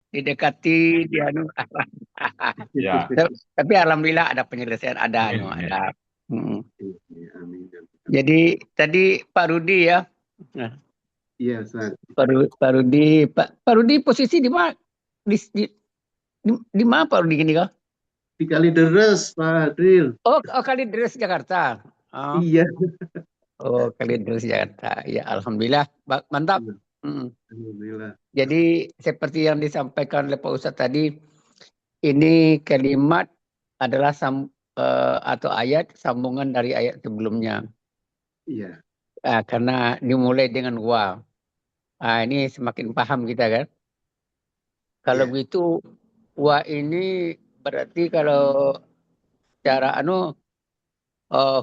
didekati dia Ya. tapi alhamdulillah ada penyelesaian, ada Amin, amin. ada. Mm. Amin. Jadi tadi Pak Rudi ya. Nah, Iya, Ustaz. Pak Rudi posisi di mana? Di mana Pak Rudi gini kah? Di Kalideres, Pak Adril. Oh, Kalideres Jakarta. Oh, Iya. Kalideres Jakarta. Ya, alhamdulillah, mantap. Iya, Mm. alhamdulillah. Jadi seperti yang disampaikan oleh Pak Ustadz tadi, ini kalimat adalah atau ayat sambungan dari ayat sebelumnya. Iya. Karena dimulai dengan wa. Ini semakin paham kita kan. Kalau Iya. begitu wa ini berarti kalau cara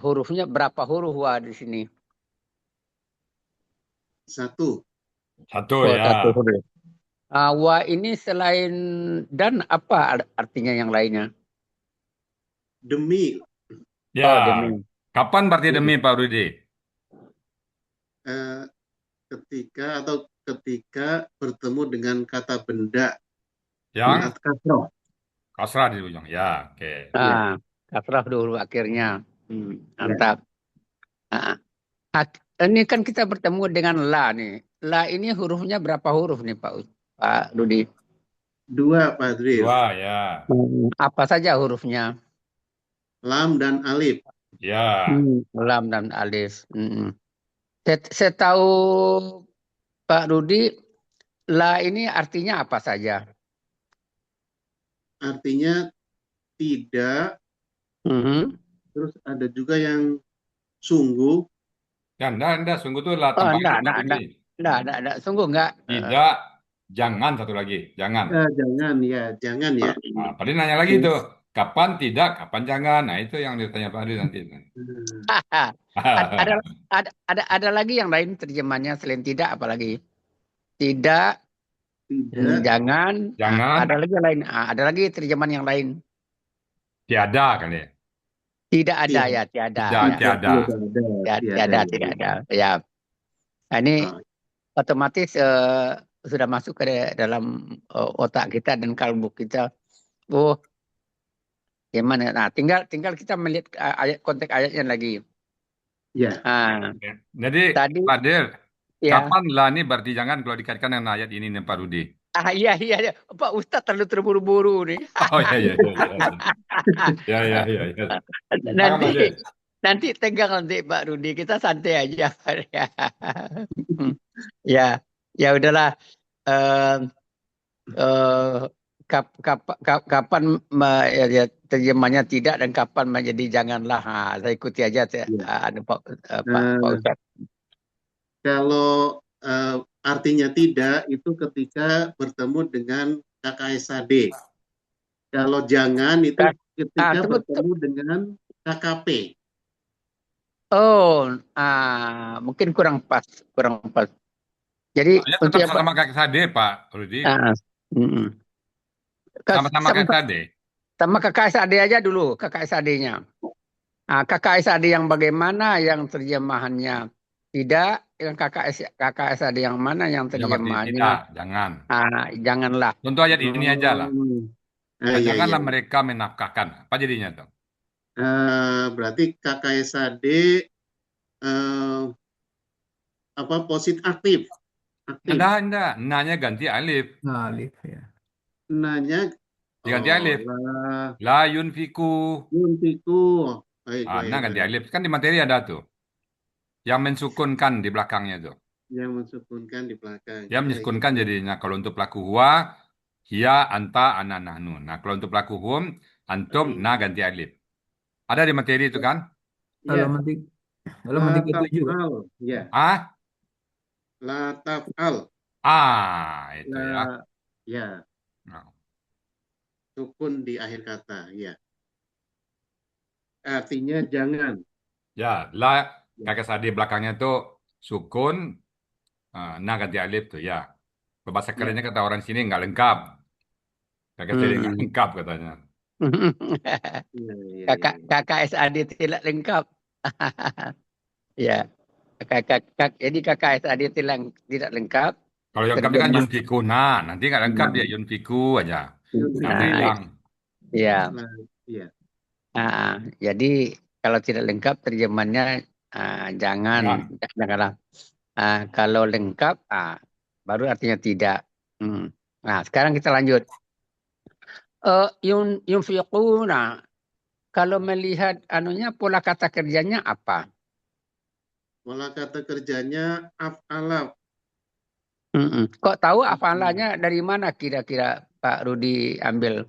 hurufnya berapa huruf wa di sini? Satu. Satu Oh, satu ya. huruf. Wa ini selain dan apa artinya yang lainnya? Demi. Ya. Oh, demi. Kapan berarti demi Pak Rudi? Ketika bertemu dengan kata benda Yang saat kasroh. kasrah di ujung. Ya, oke. Iya. Kasrah dulu akhirnya. Iya. Mantap. Ah, ini kan kita bertemu dengan la nih. La ini hurufnya berapa huruf nih Pak Rudi? Dua, Pak Adril. Dua ya. Apa saja hurufnya? Lam dan alif. Ya. Lam dan alif. Saya tahu Pak Rudi, la ini artinya apa saja? Artinya tidak. Terus ada juga yang sungguh. Ya, enggak. Sungguh itu lah Oh, tampaknya Pak Rudi. enggak. Sungguh enggak. Tidak, jangan satu lagi. Jangan. Jangan ya. Nah, tadi nanya lagi tuh. Kapan tidak, kapan jangan. Nah, itu yang ditanya Pak Rudi nanti. Ada, ada lagi yang lain terjemahannya selain tidak, apalagi tidak, Tidak. jangan. Jangan. Ada lagi yang lain. Ada lagi terjemahan yang lain. Tiada kali ya. Tidak ada Iya. ya, tiada. Tiada. Tidak ada. Ya. Nah, ini otomatis sudah masuk ke dalam otak kita dan kalbu kita. Oh, gimana? Nah, tinggal kita melihat konteks ayatnya lagi. Ya. Jadi, Tadi Pak Dir, ya. kapan lah ini berarti jangan kalau dikaitkan dengan ayat ini nih Pak Rudi. Iya. Pak Ustadz terlalu terburu-buru nih. Oh iya. Ya. Nanti tegang nanti Pak Rudi, kita santai aja. ya udahlah. Kapan terjemahnya tidak dan kapan menjadi janganlah. Saya ikuti aja Pak Ustadz. Kalau artinya tidak itu ketika bertemu dengan KKSAD. Kalau jangan itu ketika bertemu dengan KKP. Oh, mungkin kurang pas. Jadi tetap sama KKSAD Pak Rudi. Sama-sama KKSAD. Sama KKSAD aja dulu, KKSAD-nya. KKSAD yang bagaimana yang terjemahannya tidak, yang KKSAD yang mana yang terjemahannya tidak, jangan. Janganlah. Untuk ayat ini aja lah. Janganlah mereka menafkahkan. Apa jadinya tuh? Berarti KKSAD positif aktif. Enggak. Nanya ganti alif. Alif ya. Nanya diganti alif. La yunfiku. Nah, ganti alif. Kan di materi ada tuh. Yang mensukunkan di belakangnya tuh. Yang mensukunkan di belakang. Yang mensukunkan jadinya kalau untuk pelaku huwa, hiya, anta, ana, nahnu. Nah, kalau untuk pelaku hum, antum, na ganti alif. Ada di materi itu kan? Kalau mentik itu juga. Ya. La taf'al. Itu ya. Ya. Sukun di akhir kata, ya. Artinya jangan. Ya, la KKSAD belakangnya tuh sukun, na ganti alif tuh ya. Bahasa kerennya kata orang sini nggak lengkap. KKSAD nggak lengkap katanya. KKSAD tidak lengkap. Ya. Jadi KKSAD tidak lengkap. Kalau yang lengkap dia kan terjemah. yunfiku. Nah, nanti nggak lengkap dia yunfiku aja. Nanti Nah, hilang. ya. Nah, iya. Jadi kalau tidak lengkap terjemahnya jangan, Ya. janganlah. Kalau lengkap, baru artinya tidak. Nah, sekarang kita lanjut. Yunfiquna. Kalau melihat anunya pola kata kerjanya apa? Pola kata kerjanya af'ala. Kok tahu afalanya dari mana kira-kira Pak Rudi ambil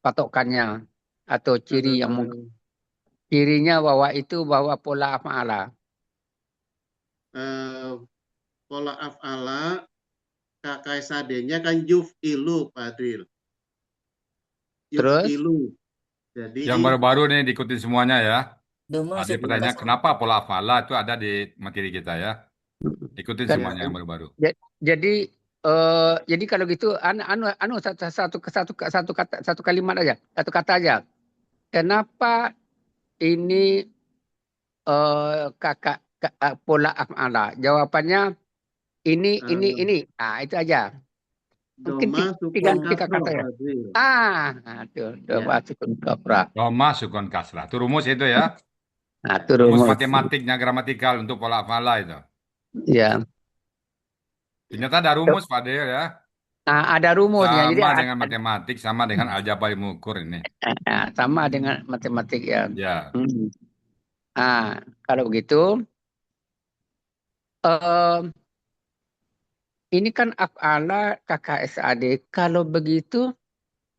patokannya atau ciri yang mungkin Eh, cirinya bahwa itu bahwa pola afala. eh, Pola af'ala KKSAD-nya kan yuf'ilu, Pak Adil. Terus Yuf'ilu. Yang Jadi, baru-baru nih diikutin semuanya ya. Doma Tadi sukun pertanyaan kasrah. kenapa pola hafala itu ada di materi kita ya. Ikutin kan, ya, semuanya yang baru-baru. jadi jadi kalau gitu satu kalimat aja, satu kata aja. Kenapa ini pola afala? Jawabannya eh, ini. Itu aja. Mungkin doma tiga, sukun tiga kasroh, kata ya. Pak Adil. Tuh, udah Ya, masuk kapra. Roma sukun kasrah. Itu rumus itu ya. Itu Rumus rumus. matematiknya gramatikal untuk pola hafala itu. Ya. Ternyata ada rumus Pak Deo ya. Ada rumusnya. Jadi Sama dengan matematik, sama dengan aljabar mengukur ini. sama dengan matematik ya. Ya. Hmm. Kalau begitu, eh, ini kan af'ala KKSAD. Kalau begitu,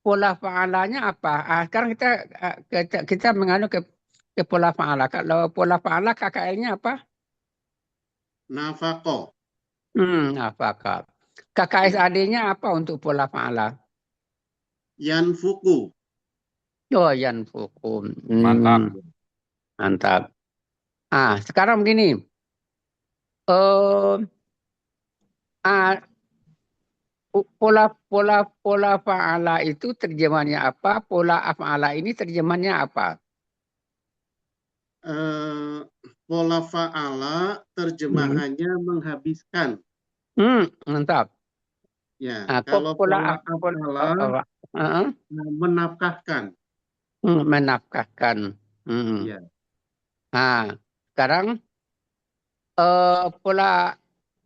pola fa'alanya apa? Sekarang kita menganu ke pola fa'ala. Kalau pola fa'ala KKL-nya apa? nafako. Apakah? Ya. KKSAD-nya apa untuk pola fa'ala? Yanfuku. Oh, yanfukum. Mantap. Mantap. Sekarang begini. Eh, ah, pola fa'ala itu terjemahnya apa? Pola af'ala ini terjemahnya apa? Eh, Pola fa'ala terjemahannya menghabiskan. Mantap. Ya, Kok kalau pola pola af'ala menafkahkan. menafkahkan. Ya, Sekarang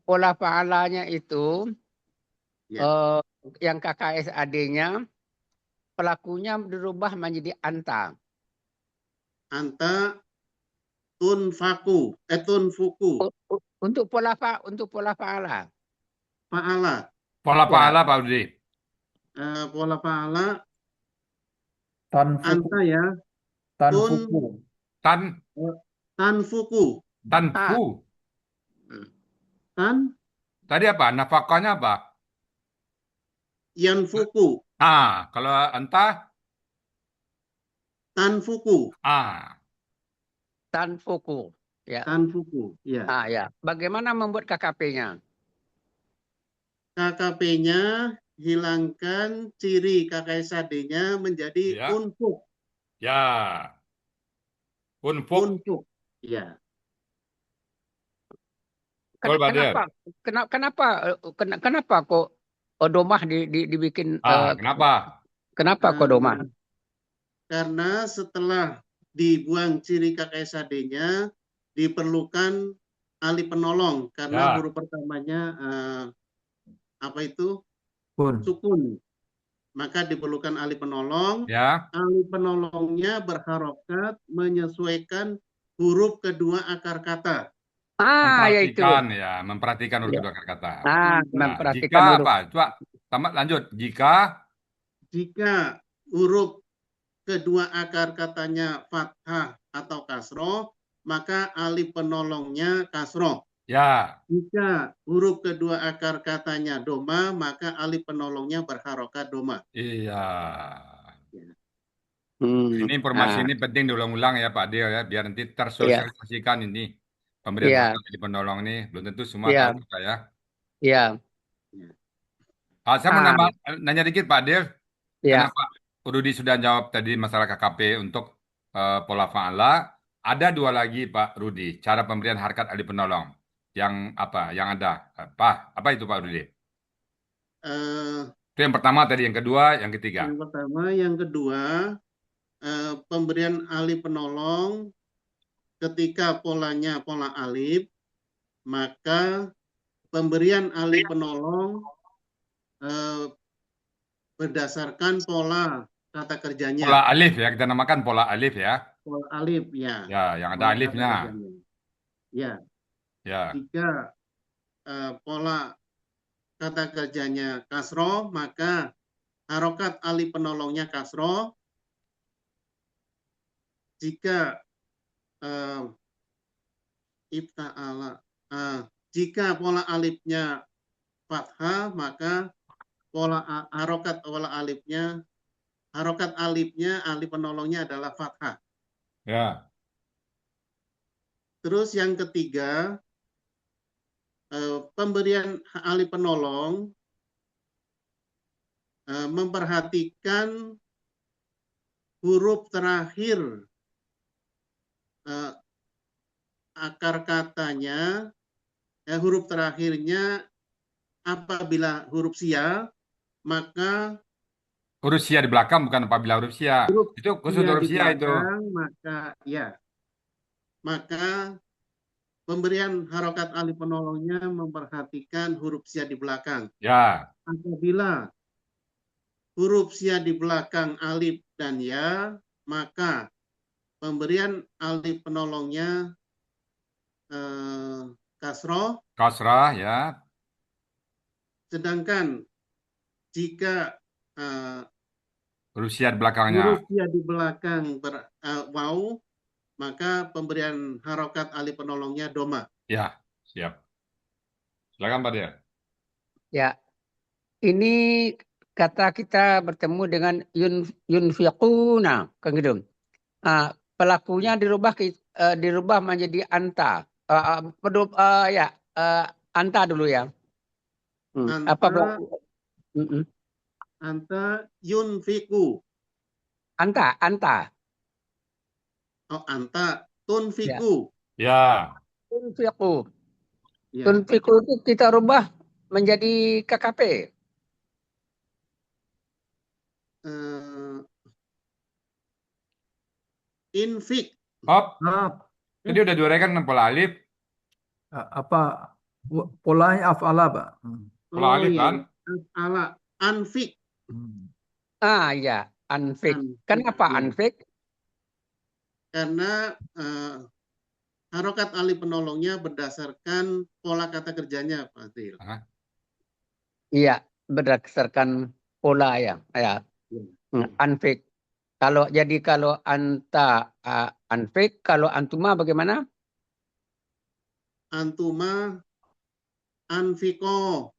pola fa'alanya itu ya. yang KKSAD-nya pelakunya dirubah menjadi anta. Anta tunfuku. Untuk pola fa'ala. Fa'ala. Pola Ya. pahala Pak Budi. Pola fa'ala Tanfuku. anta ya. Tanfuku. Tanfuku. Tanfu. Tan Tadi apa? Nafkahnya apa? yanfuku. Kalau entah. Tanfuku. Tanfuku. Ya. Tanfuku. Ya. Ya. Bagaimana membuat KKP-nya? KKP-nya hilangkan ciri KKSAD-nya menjadi Ya. unfuk. Ya. Unfuk. Unfuk. Ya. Kenapa kok domah dibikin Kenapa? kenapa kok domah? Karena setelah dibuang ciri KKSAD-nya diperlukan alif penolong karena huruf pertamanya apa itu? Sukun. Maka diperlukan alif penolong. Ya. Alif penolongnya berharokat menyesuaikan huruf kedua akar kata. Memperhatikan ya, memperhatikan huruf kedua akar kata. Memperhatikan Jika huruf. apa? Coba tamat lanjut. Jika huruf kedua akar katanya fathah atau kasroh, maka alif penolongnya kasroh. Ya. Jika huruf kedua akar katanya doma, maka alif penolongnya berharokat doma. Iya. Ya. Ini informasi ini penting diulang-ulang ya Pak Dio ya, biar nanti tersosialisasikan ini pemberian di penolong ini. Belum tentu semua tahu juga ya. Iya. Saya mau nanya dikit Pak Dio, kenapa Rudi sudah jawab tadi masalah KKP untuk pola fa'ala. Ada dua lagi Pak Rudi, cara pemberian harkat alif penolong. Yang apa? Yang ada. Apa itu Pak Rudi? eh, Itu yang pertama tadi, yang kedua, yang ketiga. yang pertama, yang kedua, pemberian alif penolong ketika polanya pola alif, maka pemberian alif penolong berdasarkan pola kata kerjanya. Pola alif ya, kita namakan pola alif ya. Pola alif, ya. Ya, yang ada Pola kata alifnya. kerjanya. Ya, Ya, jika pola kata kerjanya kasroh, maka harokat alif penolongnya kasroh. Jika jika pola alifnya fathah, maka harokat alifnya alif penolongnya adalah fathah. ya. Terus yang ketiga, pemberian alif penolong memperhatikan huruf terakhir akar katanya, huruf terakhirnya apabila huruf sia, maka Huruf sia di belakang bukan apabila huruf sia. huruf Itu khusus sia huruf di sia itu. belakang, maka pemberian harokat alif penolongnya memperhatikan huruf sia di belakang. Ya, Apabila huruf sia di belakang alif dan ya, maka pemberian alif penolongnya kasroh, kasrah ya. sedangkan jika Huruf sia di belakangnya. huruf sia di belakang waw, maka pemberian harokat alif penolongnya doma. Ya, siap. Silakan Pak Dia. Ya, ini kata kita bertemu dengan yunfiquna, kan gitu. Pelakunya dirubah menjadi anta. Anta dulu ya. Apa berarti? Anta yunfiku. Anta. Oh, anta tunfiku. Ya. Tunfiqu. Ya. Tunfiqu itu kita rubah menjadi KKP. Infik. Hop. Nah, Jadi udah diuraikan dengan pola alif. apa polanya af'ala, Pak? Pola alif kan? Ala anfik. Ya, anfik. Kenapa anfik? Karena harokat alif penolongnya berdasarkan pola kata kerjanya, Pak Til. Iya, berdasarkan pola ya. Anfik. Kalau anta anfik, kalau antuma bagaimana? Antuma anfiko.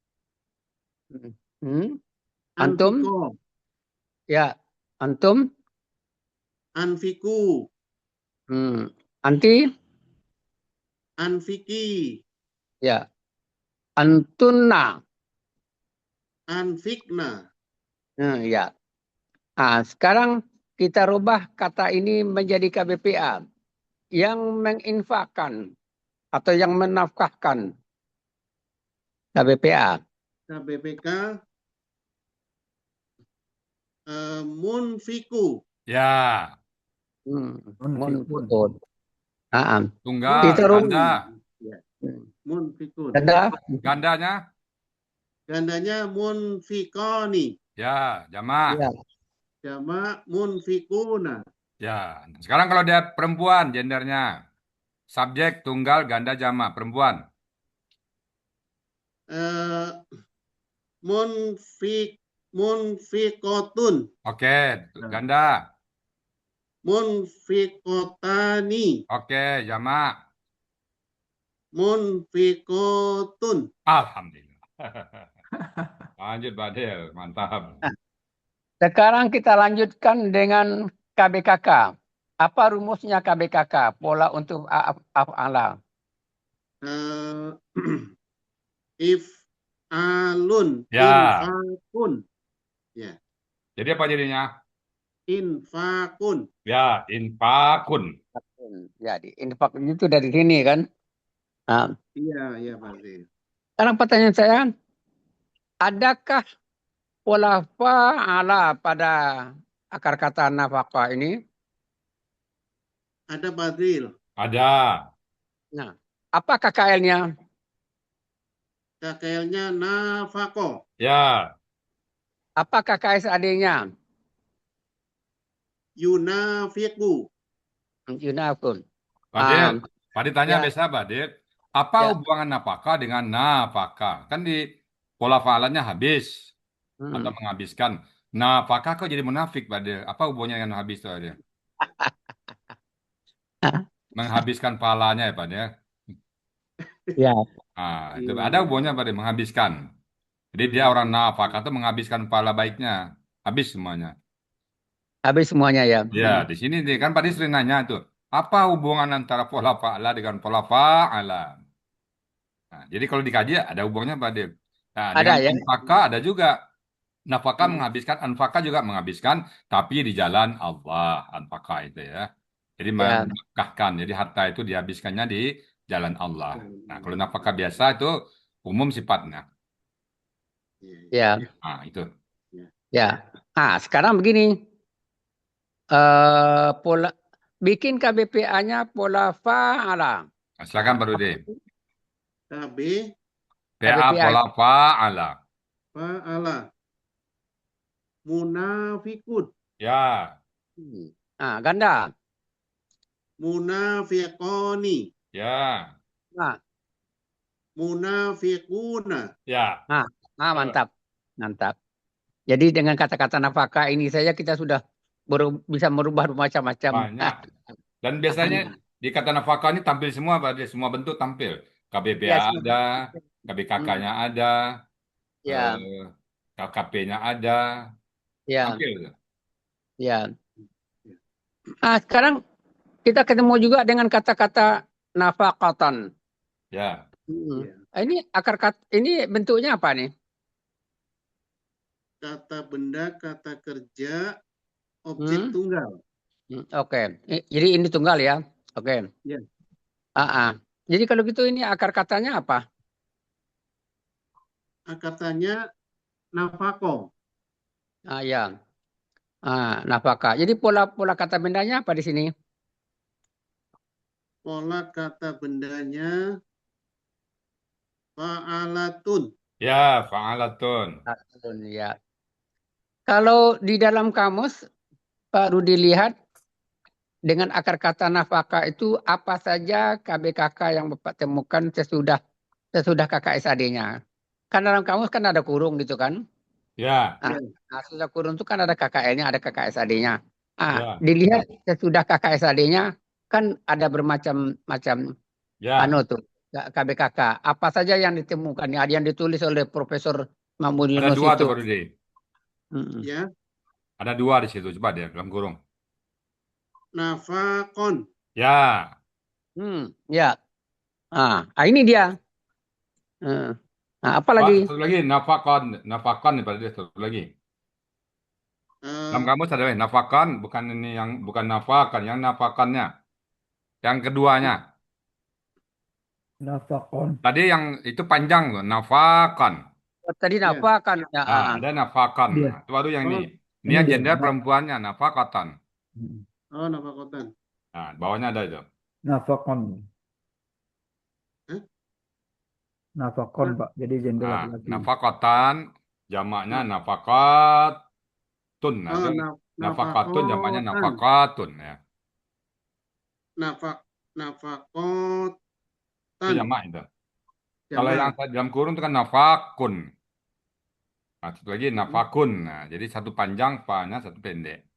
Antum? Anfiko. Ya, antum? Anfiku. Anti? Anfiki. Ya. Antunna. Anfikna. Ya. Sekarang kita rubah kata ini menjadi KBPA. Yang menginfakkan atau yang menafkahkan. KBPA. KBPK. Munfiku. Ya. Munfikun. Tunggal, Kita ganda. Munfikun. Gandanya? Gandanya munfikoni. Ya, jamak. Ya. Jamak munfikuna. Ya. Sekarang kalau dia perempuan, gendernya. Subjek, tunggal, ganda, jamak. Perempuan. Munfikotun. Oke, ganda. Munfikotani. Oke, jamak. Munfikotun. Alhamdulillah. Lanjut, Badil. Mantap. Sekarang kita lanjutkan dengan KBKK. Apa rumusnya KBKK? Pola untuk af'ala. If'alun. Ya. Infakun. Ya. Jadi apa jadinya? Infakun. Ya, infakun. Jadi infak itu dari sini kan? Iya, Pak. Sekarang pertanyaan saya, adakah pola fa'ala pada akar kata nafkah ini? Ada Badril. Ada. Nah, apa KKL-nya? KKL-nya nafako. Ya. Apa KKSAD-nya? Yunafiku. Yunafun. Fadil, Fadil tanya ya. biasa Fadil, apa Ya. hubungan nafkah dengan nafkah? Kan di pola fa'alanya habis atau menghabiskan. Nafkah kok jadi munafik Fadil? Apa hubungannya dengan habis itu Fadil? Menghabiskan pahalanya ya Fadil. Ya. Itu ada hubungannya Fadil, menghabiskan. Jadi dia orang nafkah itu menghabiskan pahala baiknya. Habis semuanya. Habis semuanya ya. Ya, di sini nih kan Fadil sering nanya tuh, apa hubungan antara pola fa'ala dengan pola fa'ala? Nah, jadi kalau dikaji ada hubungannya Pak Adil. Nah, Ada dengan ya. anfaka ada juga. Nafkah menghabiskan, anfaka juga menghabiskan, tapi di jalan Allah, anfaka itu ya. Jadi Ya. menafkahkan, jadi harta itu dihabiskannya di jalan Allah. Nah, kalau nafkah biasa itu umum sifatnya. Ya. Nah, itu. Ya. Sekarang begini. Pola bikin KBPA-nya pola fa'ala. Nah, silakan Pak Rudi. KB PA KBPA. pola fa'ala. fa'ala. Munafikun. Ya, Ganda. Munafiqoni. ya, Nah, Munafiquna. ya. mantap. Mantap. Jadi dengan kata-kata nafkah ini saja kita sudah bisa merubah macam-macam. Banyak. Dan biasanya di kata nafkah ini tampil semua Pak Adil, semua bentuk tampil. KBPA Ya, ada, KBKK-nya ada, Ya. KKP-nya ada, Ya. tampil. Ya. Sekarang kita ketemu juga dengan kata-kata nafaqatan. Ya, Ini akar kata ini bentuknya apa nih? Kata benda, kata kerja, objek tunggal. Oke. Jadi ini tunggal ya. Oke. Ya. Jadi kalau gitu ini akar katanya apa? Katanya nafako. Ya. Nafkah. Jadi pola kata bendanya apa di sini? Pola kata bendanya fa'alatun. ya, fa'alatun. Ya. Kalau di dalam kamus Pak Rudi lihat dengan akar kata nafkah itu apa saja KBKK yang Bapak temukan sesudah KKSAD-nya. Kan dalam kamus kan ada kurung gitu kan? Ya, Sesudah kurung itu kan ada KKL-nya, ada KKSAD-nya. Ya. Dilihat sesudah KKSAD-nya kan ada bermacam-macam ya. tuh KBKK. Apa saja yang ditemukan? Ada yang ditulis oleh Profesor Mahmud Ada Yunus dua itu. tuh Pak Rudi. Ya. Ada dua di situ. Coba deh dalam kurung. Nafakon. Ya. Ya. Ini dia. Apa lagi? Satu lagi nafakon nih Pak Rudi, satu lagi. Dalam kamus ada nafakan, bukan ini yang bukan nafakan, yang nafakannya. Yang keduanya. Nafakon. Tadi yang itu panjang loh, nafakan. Tadi nafkah kan. Ada nafakan. Dia. Nah, itu baru yang ini. Ini Ini yang dia. gender perempuannya, nafakatan. Oh, nafakotan. Nah, bawahnya ada itu. Nafakon. Nafakon, Pak. Jadi gender Nah, laki-laki. nafakatan, jamaknya nafakatun. Nah, itu nafakatun jamaknya nafakatun ya. Nafakotan. Itu jamak itu. Kalau yang dalam kurung itu kan nafakun. Nah, satu lagi nafakun. Nah, jadi satu panjang, fa-nya satu pendek.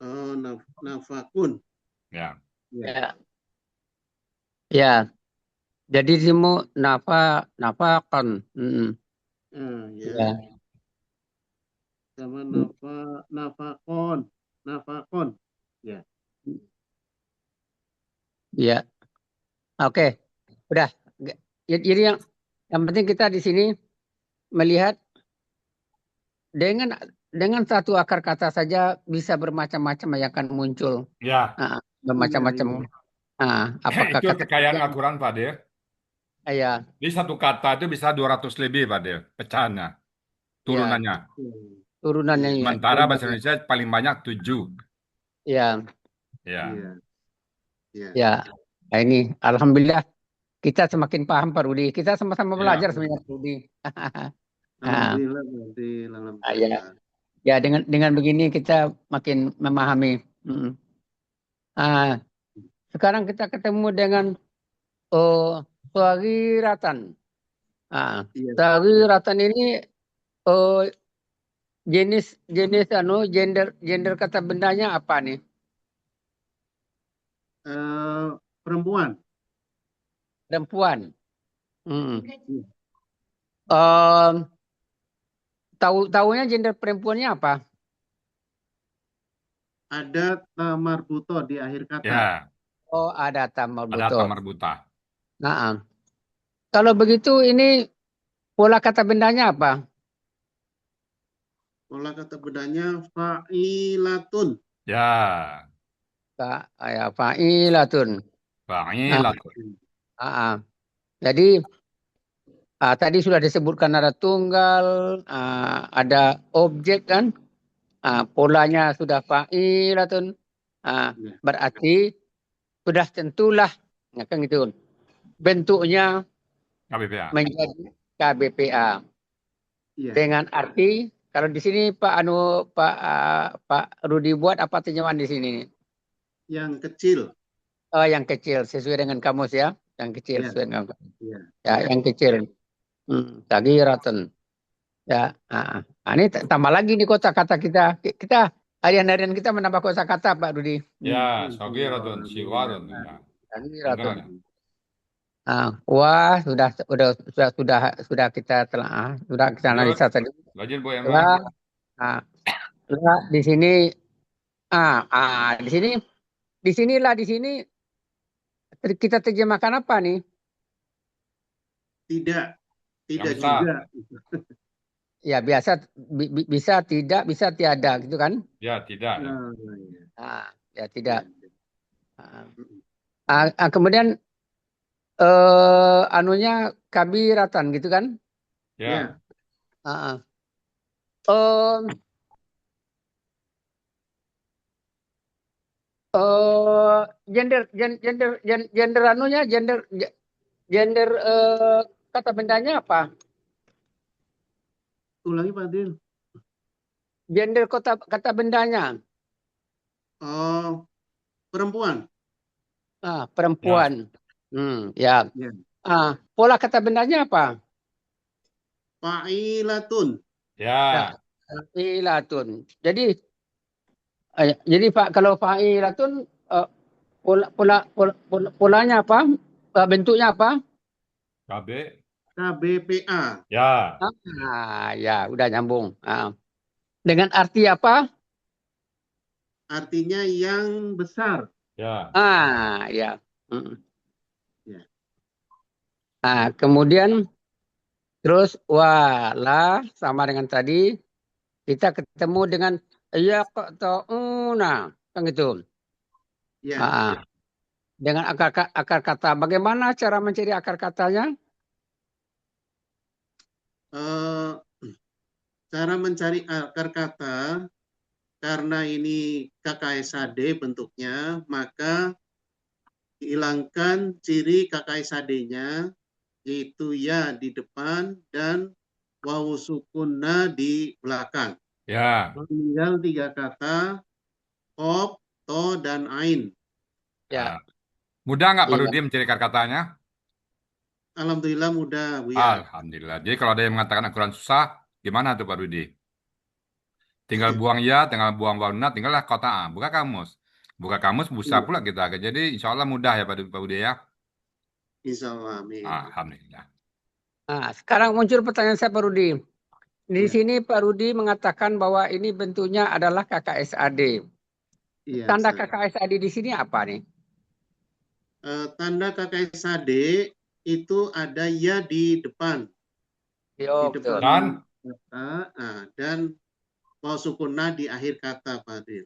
Oh, nafakun. Ya. Ya. Jadi semua nafakan. Ya. Sama nafakon. Ya. Ya. Oke. Udah. Jadi yang penting kita di sini melihat dengan satu akar kata saja bisa bermacam-macam yang akan muncul. Ya. Bermacam-macam. Apakah Itu kekayaan Al-Quran, Pak Dir. Ya, Di satu kata itu bisa 200 lebih, Pak Del, pecahannya, ya, turunannya. turunannya ya, Sementara bahasa turunannya. Indonesia paling banyak 7. Ya, Ya. Iya, iya. ya. Nah, ini alhamdulillah kita semakin paham Pak Rudi. Kita sama-sama belajar Ya. sebenarnya Pak Rudi. Ah, Alhamdulillah, berarti ya, alhamdulillah. ya dengan begini kita makin memahami. Mm. Ah, sekarang kita ketemu dengan Sawiratan. Ah, Iya. Sawiratan ini oh, jenis gender kata bendanya apa nih? Perempuan. Perempuan. Mm. Iya. Tahunya gender perempuannya apa? Ada marbuto di akhir kata. Ya, Oh, ada tambal ada buto. tamar buta. Nah, kalau begitu ini pola kata bendanya apa? Pola kata bedanya fa'ilatun. Ya, Ya, fa'ilatun. Nah, fa'ilatun. jadi tadi sudah disebutkan ada tunggal, ada objek kan? Polanya sudah fa'ilatun. Ya. Berarti sudah tentulah, ya kan gitu. Bentuknya KBPA. menjadi KBPA. Iya. Dengan arti kalau di sini Pak Rudi buat apa terjemahan di sini? Yang kecil. Oh, yang kecil sesuai dengan kamus ya, yang kecil Iya. sesuai dengan kamus. Iya. Ya, yang kecil. Sagiratun. Ya, ini tambah lagi nih kosakata kita. Kita harian-harian kita menambah kosakata Pak Rudi. Ya, sagiratun, siwarun. Ya. Sagiratun. Benar. Wah, sudah kita telah sudah kita Lanjut. analisa tadi. Lanjut, Bu Emma. Lah, lah di sini di sini kita terjemahkan apa nih? Tidak. Tidak Yang bisa. juga. Ya biasa bisa tidak bisa tiada gitu kan? Ya, tidak. Ya. Ya tidak. Iya. Kemudian anunya kabiratan gitu kan? Ya. Ya. Gender anunya gender kata bendanya apa? Ulangi Pak Dil. Gender kata bendanya. Oh, perempuan. Perempuan. Ya. Ya. Pola kata bendanya apa? Fa'ilatun. Ya. Fa'ilatun. Jadi Pak kalau fa'ilatun polanya apa? Bentuknya apa? KB. KBPA. Ya. Ya, udah nyambung. Dengan arti apa? Artinya yang besar. Ya. Ya. Ya. Kemudian terus wala sama dengan tadi kita ketemu dengan yaqta'una kan gitu. Ya. Dengan akar kata. Bagaimana cara mencari akar katanya? Cara mencari akar kata, karena ini KKSAD bentuknya, maka hilangkan ciri KKSAD-nya, yaitu ya di depan dan wawu sukunna di belakang. Ya. Tinggal 3 kata, qaf, to, dan ain. Ya. Mudah nggak Pak Iya. Rudi mencari katanya? Alhamdulillah mudah, Bu ya. Alhamdulillah. Jadi kalau ada yang mengatakan Al-Quran susah, gimana tuh Pak Rudi? Tinggal buang ya, tinggal buang warna, tinggallah kota A. Buka kamus. Buka kamus, bisa pula kita. Jadi insya Allah mudah ya Pak Budi ya. Insya Allah, amin. Alhamdulillah. Sekarang muncul pertanyaan saya Pak Rudi. Di Ya. sini Pak Rudi mengatakan bahwa ini bentuknya adalah KKSAD. Iya, Tanda Ustaz. KKSAD di sini apa nih? Tanda KKSAD itu ada ya di depan. Yo, Di betul. depan kata, dan wawu sukunna di akhir kata, Pak Adil.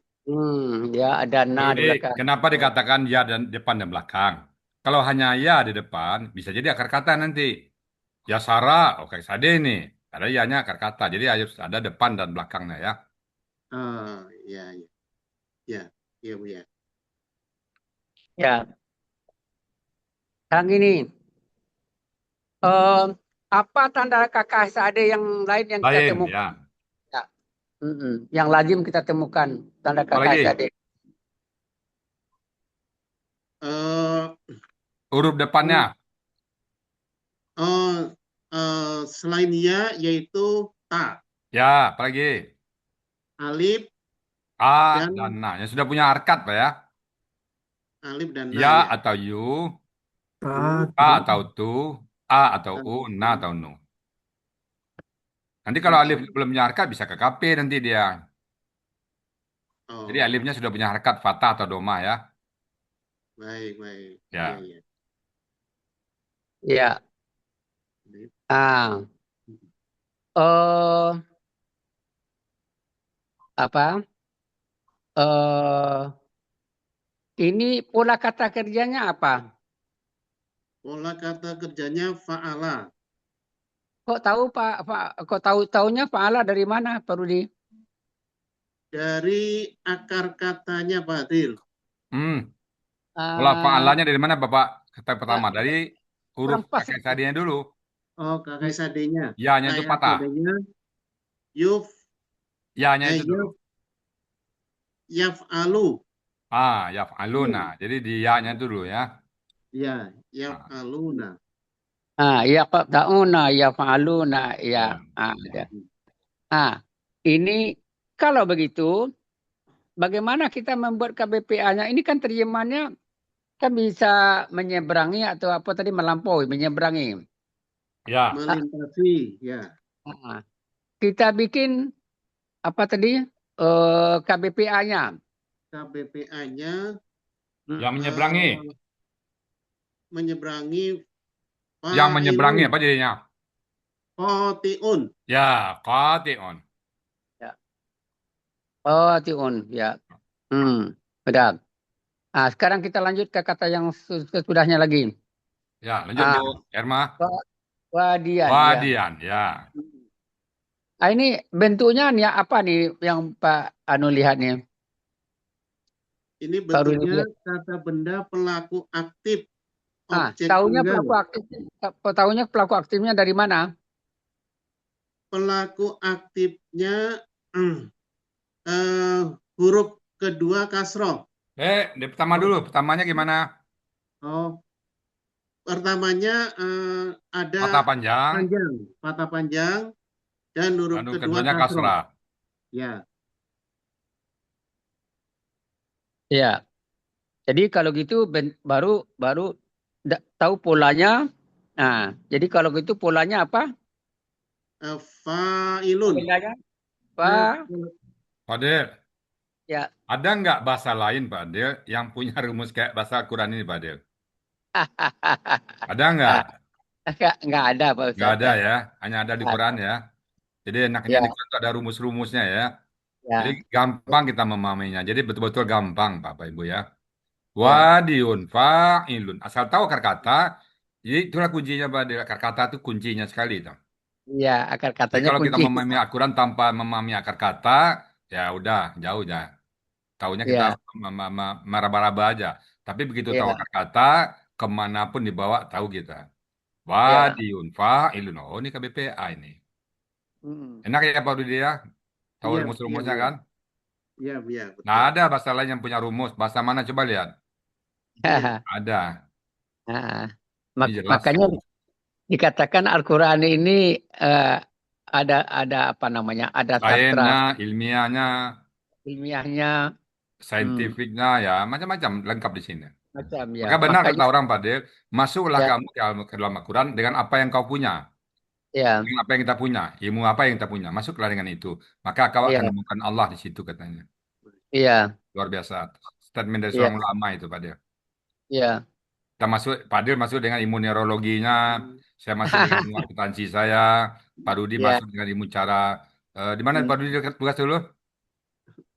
Ya ada na di Jadi, belakang. kenapa dikatakan ya dan depan dan belakang? Kalau hanya ya di depan, bisa jadi akar kata nanti. Ya Sarah, oke Sade nih. Ada ya-nya akar kata. Jadi harus ada depan dan belakangnya ya. Ah, ya, ya, ya, ya, Bu ya. Ya, yang ini. eh, apa tanda kakak SAD yang lain yang kita Lain temukan? ya. Ya. Yang lazim kita temukan tanda Apa kakak lagi? SAD. Eh, Huruf depannya. oh, selain ya yaitu ta, Ya, apa lagi? alif A dan dan na. Yang sudah punya harkat Pak ya. na Ya ya. atau you, Ta, A tidak. atau tu, A atau U, na atau nu. Nanti kalau alif Oh, belum punya harkat bisa ke KP nanti dia. Jadi oh, alifnya sudah punya harkat fathah atau domah ya. baik, baik. Ya, Ya. ya. Ya. Alif. Ah, eh apa? Eh ini pola kata kerjanya apa? Pola kata kerjanya fa'ala. Kok tahu kok tahunya Fa'ala dari mana, Pak Rudi? Dari akar katanya Pak Adil. Hmm. Kalau Ah, fa'alanya dari mana Bapak? Kata ya, pertama dari huruf kurang pas kakek itu. tadinya dulu. Oh, kakak sadenya. Ya-nya itu Kayak patah. sadenya yuf, Ya-nya itu dulu. yuf, yaf'alu. Ya fa'aluna. Jadi di ya-nya itu dulu ya. Ya, Nah, yaf'aluna. Ya ta'una, ya fa'aluna, ya. ya. Ya. Ini kalau begitu, bagaimana kita membuat KBPA-nya? Ini kan terjemahannya kan bisa menyeberangi atau apa tadi melampaui, menyeberangi. Ya. Ah, Melintasi, ya. ah. Kita bikin apa tadi KBPA-nya. KBPA-nya Yang menyeberangi. menyeberangi Yang menyeberangi fa'ilun, apa jadinya? khotiun. Ya, qati'un. Ya. Oh, tiun, ya. Benar. Sekarang kita lanjut ke kata yang sesudahnya lagi. Ya, lanjut Ah, Bu Erma. Wadian, ya. Wadian, ya. Ini bentuknya nih apa nih yang Pak Anu lihat nih? Ini Pak Rudi bentuknya lihat. kata benda pelaku aktif, objek Tahunya tunggal. tahunya pelaku aktifnya dari mana? Pelaku aktifnya huruf kedua kasroh. Di pertama dulu. Pertamanya gimana? Oh, pertamanya ada Patah panjang, panjang, patah panjang, dan huruf lalu kedua keduanya kasroh. kasrah. Ya, Ya. Jadi kalau gitu baru baru tahu polanya. Jadi kalau gitu polanya apa? fa'ilun. Bendanya Eh, Pak. Pak Adil, Ya. ada nggak bahasa lain Pak Adil yang punya rumus kayak bahasa Al-Quran ini Pak Adil? Ada nggak? Nggak ada Pak Nggak Ustadz. ada ya, hanya ada di Quran ya. Jadi enaknya Ya, di Quran itu ada rumus-rumusnya ya. Jadi ya, gampang kita memahaminya. Jadi betul-betul gampang Bapak Ibu ya. ya, Wadiun, fa'ilun. Asal tahu akar kata, jadi itulah kuncinya Pak Adil. Akar kata itu kuncinya sekali. Tuh. ya. Akar Jadi katanya kalau kita kunci. memahami Al-Quran tanpa memahami akar kata, ya udah jauh ya. Taunya kita Ya, meraba-raba aja. Tapi begitu tahu ya, akar kata, kemanapun dibawa tahu kita. ya. Wadiun, fa'ilun. Oh, ini KBPA ini. Mm. Enak ya Pak Dudi ya? Tahu iya, iya, rumus-rumusnya iya, kan? iya, iya, Nggak betul. ada bahasa lain yang punya rumus. Bahasa mana coba lihat? Iya, Ada. Nah, Ini jelas. makanya dikatakan Al-Quran ini eh, ada apa namanya? Ada sastra Lainnya, ilmiahnya, ilmiahnya. Hmm, saintifiknya, ya macam-macam lengkap di sini. macam ya. Maka benar kata Makanya orang Pak Dil, masuklah ya, kamu ke dalam Al-Quran dengan apa yang kau punya. ya, Dengan apa yang kita punya, ilmu apa yang kita punya. Masuklah dengan itu. Maka kau akan ya, menemukan Allah di situ katanya. ya, Luar biasa. Statement dari ya, seorang ulama itu Pak Dil. ya. Kita masuk, Pak Dil masuk dengan ilmu neurologinya, saya masuk dengan ilmu akuntansi saya, Pak Rudi Ya, masuk dengan ilmu cara, di mana hmm, Pak Rudi tugas dulu?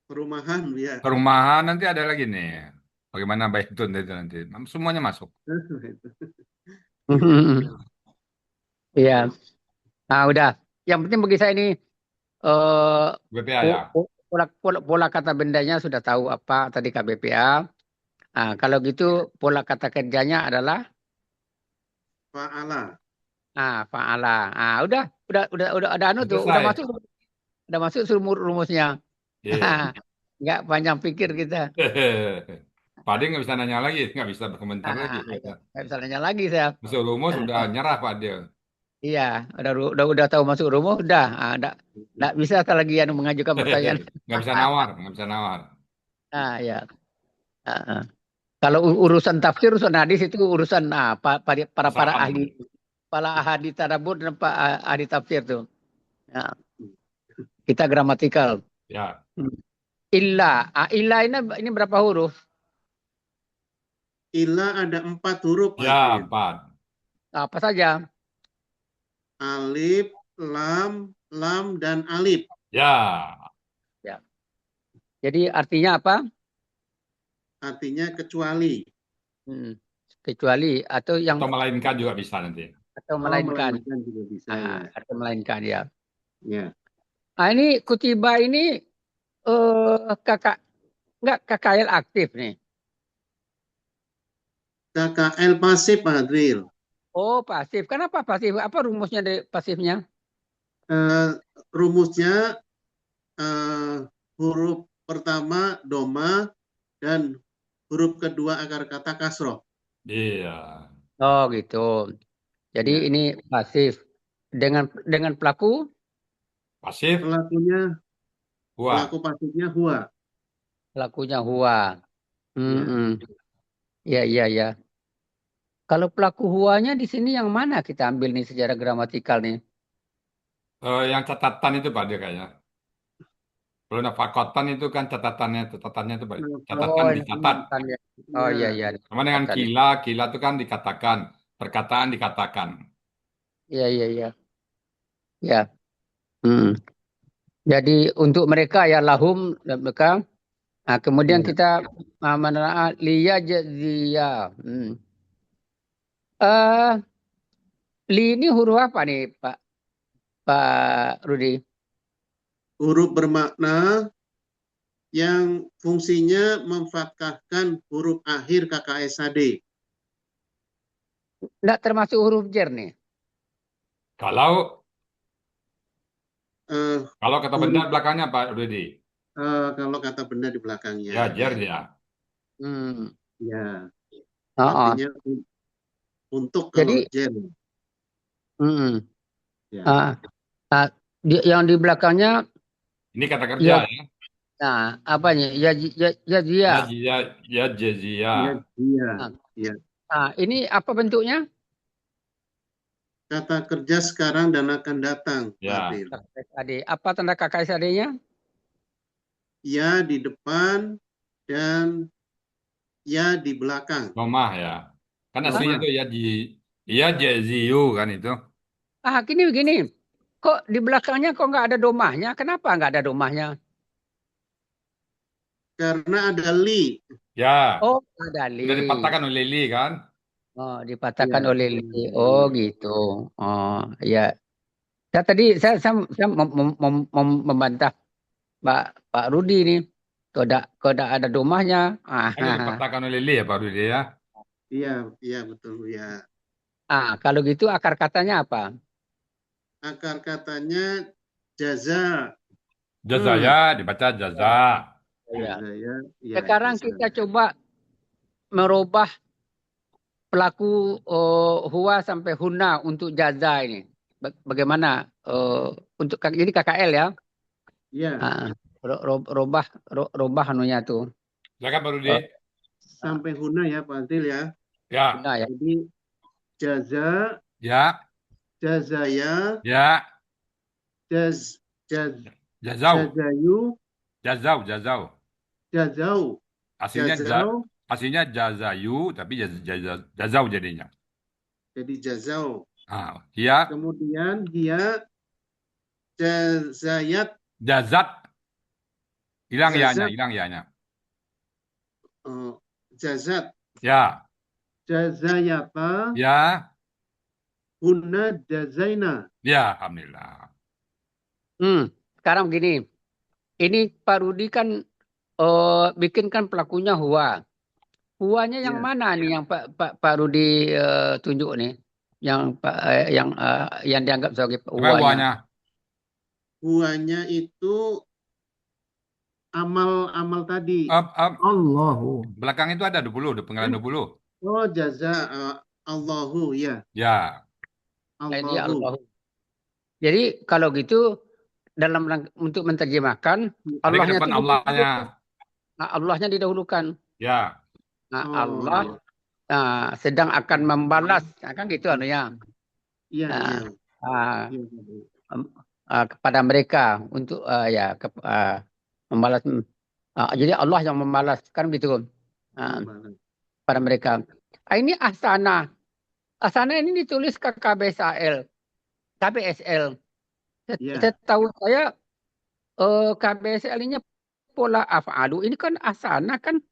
perumahan, ya. Perumahan, nanti ada lagi nih. Bagaimana baitun itu nanti. Semuanya masuk. Iya. Nah, udah. Yang penting bagi saya ini BPA ya. pola kata bendanya sudah tahu apa tadi KBPA. Nah, kalau gitu pola kata kerjanya adalah Fa'ala. fa'ala. Ah, udah ada anu tuh, Selesai. udah masuk rumusnya. Iya. Nggak panjang pikir kita. Pak Ade nggak bisa nanya lagi, nggak bisa berkomentar lagi. Iya, nggak bisa nanya lagi saya. Masuk rumus udah nyerah Pak Ade. Iya, udah tahu masuk rumus, udah. Nggak bisa lagi yang mengajukan pertanyaan. Nggak bisa nawar, nggak bisa nawar. Ya. Kalau urusan tafsir, urusan hadis itu urusan para Usahaan. ahli tadabbur dan ahli tafsir tuh. Ya. Kita gramatikal. Ya. Illa. Illa ini berapa huruf? Illa ada 4 huruf, Pak Ya, Adil. 4. Apa saja? Alif, lam, dan alif. Ya. Jadi artinya apa? Artinya kecuali. Kecuali atau yang Atau melainkan juga bisa nanti. atau melainkan. Melainkan juga bisa ya. Atau melainkan ya. Ya. Ini kutiba ini KKL aktif nih. KKL pasif, Pak Adil. Oh, pasif. Kenapa pasif? Apa rumusnya dari pasifnya? Rumusnya huruf pertama doma dan huruf kedua akar kata kasroh. Iya. Oh, gitu. Jadi Ya. ini pasif. Dengan pelaku? Pasif, Pelakunya, huwa. pelaku pasifnya huwa. Pelakunya huwa. Ya. Ya. Kalau pelaku huwanya di sini yang mana kita ambil nih secara gramatikal nih? Yang catatan itu Pak Ade kayaknya. Kalau nafakotan itu kan catatannya itu Pak. Catatan dicatat. Oh iya. Sama dengan kila itu kan dikatakan. Perkataan dikatakan. Iya. Ya. Jadi untuk mereka ya lahum mereka. Nah, kemudian kita menelaah liyajziya. Li ini huruf apa nih Pak Rudi? Huruf bermakna yang fungsinya memfathahkan huruf akhir KKSAD. Nggak termasuk huruf jer nih. Kalau kata benda huruf- belakangnya Pak Rudi. Kalau kata benda di belakangnya. Ya, jar dia. Ya. Artinya untuk kalau Jadi, jer. Ya. yang di belakangnya Ini kata kerja ya. Nah, apanya? Ya jazia. Ya jazia. Ya. Nah, ini apa bentuknya? Kata kerja sekarang dan akan datang. Ya. KKSAD. Apa tanda KKSAD-nya? Ya di depan dan ya di belakang. Domah ya. Kan aslinya itu ya jaziu kan itu. Gini begini. Kok di belakangnya kok nggak ada domahnya? Kenapa nggak ada domahnya? Karena ada li. Ya. Oh, ada li. Sudah dipatahkan oleh li kan? Oh, dipatahkan oleh li. Oh, gitu. Oh, ya. Saya membantah Pak Rudi nih. Kok ada domahnya. Kan dipatahkan oleh li ya Pak Rudi ya. Iya betul ya. Kalau gitu akar katanya apa? Akar katanya jaza. Jaza ya, dibaca jaza. Ya. Ya, Sekarang jaza. kita coba merubah pelaku huwa sampai huna untuk jaza ini. Bagaimana untuk jadi KKL ya? Iya. Robah anunya tuh. Silakan Pak Rudi. Sampai huna ya Pak Antil ya. Ya. Huna, ya. Jadi jaza. Ya. Jazaya. Ya. Jazau. Jazayu. Jazau. Jazau. Jazau. Aslinya jazayu tapi jazau jadinya. Jadi jazau. Hia. Kemudian hia jazayat. Jazat. Hilang ya-nya. jazat, Ya, jazayata, ya, hunna jazaina. ya, alhamdulillah. Sekarang gini, ini Pak Rudi kan bikinkan pelakunya Huwa. Huwanya yang Ya. mana nih yang Pak Rudi tunjuk nih? Yang yang dianggap sebagai Apa Huwanya. uangnya? Huwanya itu amal tadi. Allahu. Belakang itu ada 20, penggalan 20. Oh, jaza Allahu, ya. Ya, Lainnya Allahu. Allahu. Jadi kalau gitu untuk menerjemahkan ada ke Allahnya depan itu Allahnya. Allahnya didahulukan. Ya, Nah, Oh, Allah sedang akan membalas, kan gitu anunya. iya, Nah, iya. ah, Iya. kepada mereka untuk membalas. Jadi Allah yang membalas, kan gitu. Pada mereka. Ini asana. Asana ini ditulis ke KBSL. Ya. Setahu saya KBSL ini pola af'alu. Ini kan asana kan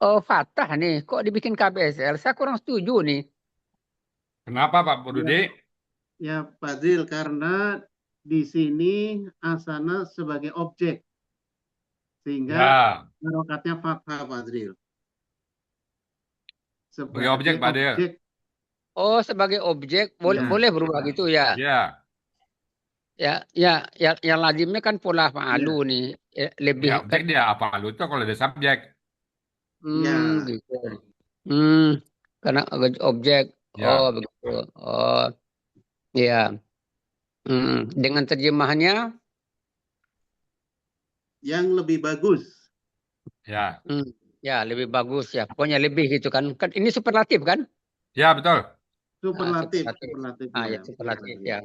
Fatah nih. Kok dibikin KBSL? Saya kurang setuju nih. kenapa Pak Rudi? Ya, Fadil, karena di sini asana sebagai objek. Sehingga Ya, harokatnya fathah, Fadil. sebagai objek Pak Del. Oh, sebagai objek boleh berubah gitu ya. Ya, Yang lazimnya kan pola fa'alu nih. Lebih ya objek dia apa lu itu kalau ada subjek. Ya. gitu. Karena objek. Ya. Oh, begitu. Oh, iya. Dengan terjemahannya Yang lebih bagus. Ya. Ya, lebih bagus ya. Pokoknya lebih gitu kan. Kan ini superlatif kan? Ya, betul. Superlatif. Ya, superlatif ya.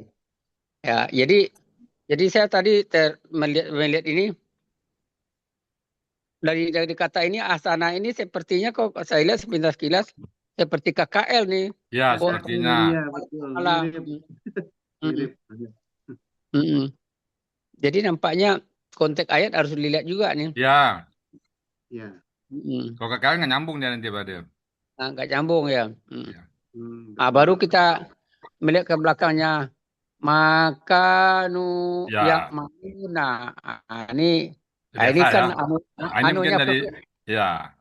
Ya, jadi saya tadi melihat ini dari kata ini asana ini sepertinya kok saya lihat sekilas seperti KKL nih. Ya, sepertinya. Iya, betul. Mirip. Jadi nampaknya konteks ayat harus dilihat juga nih. Ya. Ya. Kalau KKL nggak nyambung dia nanti Pak Del. Nggak nyambung ya. Ya. Baru kita melihat ke belakangnya. Maka Ya. Makmuna. Ini Biasa kan ya. Ini mungkin dari ya.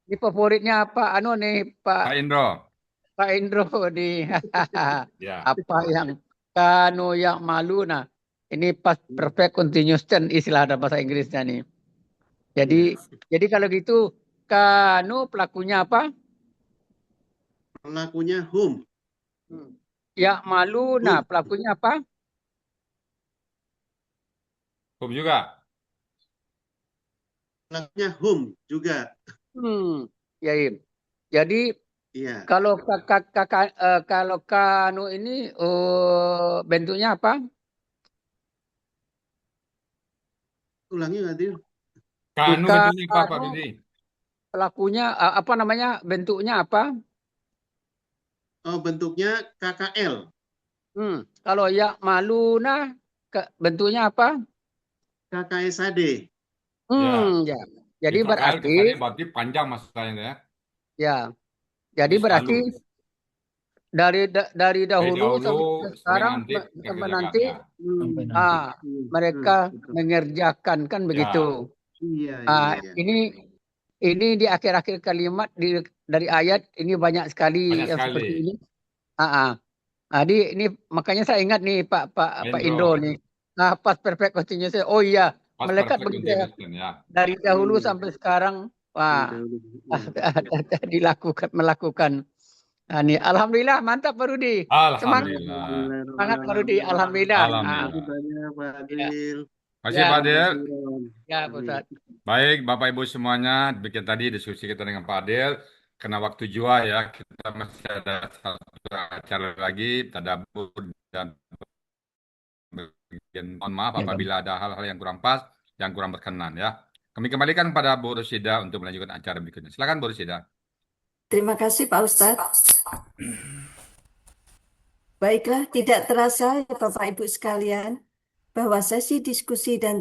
Ini favoritnya apa? Nih Pak Indro. Pak Indro nih. Ya. Apa yang kanu yang malu nah. Ini pas perfect continuous tense istilah dalam bahasa Inggrisnya nih. Jadi kalau gitu kanu pelakunya apa? Pelakunya hum. Ya malu nah pelakunya apa? Hum juga. Pelakunya hum juga. Ya, jadi Iya. kalau kalau kanu ini bentuknya apa? Ulangi, Adil. Kanu bentuknya apa Pak Rudi? Pelakunya apa namanya? Bentuknya apa? Oh, bentuknya KKL. Kalau ya maluna bentuknya apa? KKSAD. Ya. Jadi berarti panjang masalahnya ya. Ya. Jadi berarti dari dahulu sampai sekarang sampai nanti mereka mengerjakan kan begitu. Iya. Ini di akhir-akhir kalimat dari ayat ini banyak sekali yang seperti ini. Jadi ini makanya saya ingat nih Pak Indro nih. Pas perfect continuous. Oh iya, malaikat begitu ya. Dari dahulu sampai sekarang melakukan. Ini alhamdulillah mantap Pak Rudi. Alhamdulillah. Semangat Pak Rudi, alhamdulillah. Masih Pak Del. Ya, Ustaz. Baik, Bapak Ibu semuanya, demikian tadi diskusi kita dengan Pak Del. Karena waktu jua ya, kita masih ada satu acara lagi, tadabbur dan mohon maaf apabila ada hal-hal yang kurang pas, yang kurang berkenan ya. Kami kembalikan pada Bu Rusida untuk melanjutkan acara berikutnya. Silakan Bu Rusida. Terima kasih Pak Ustadz. Baiklah, tidak terasa Bapak Ibu sekalian bahwa sesi diskusi dan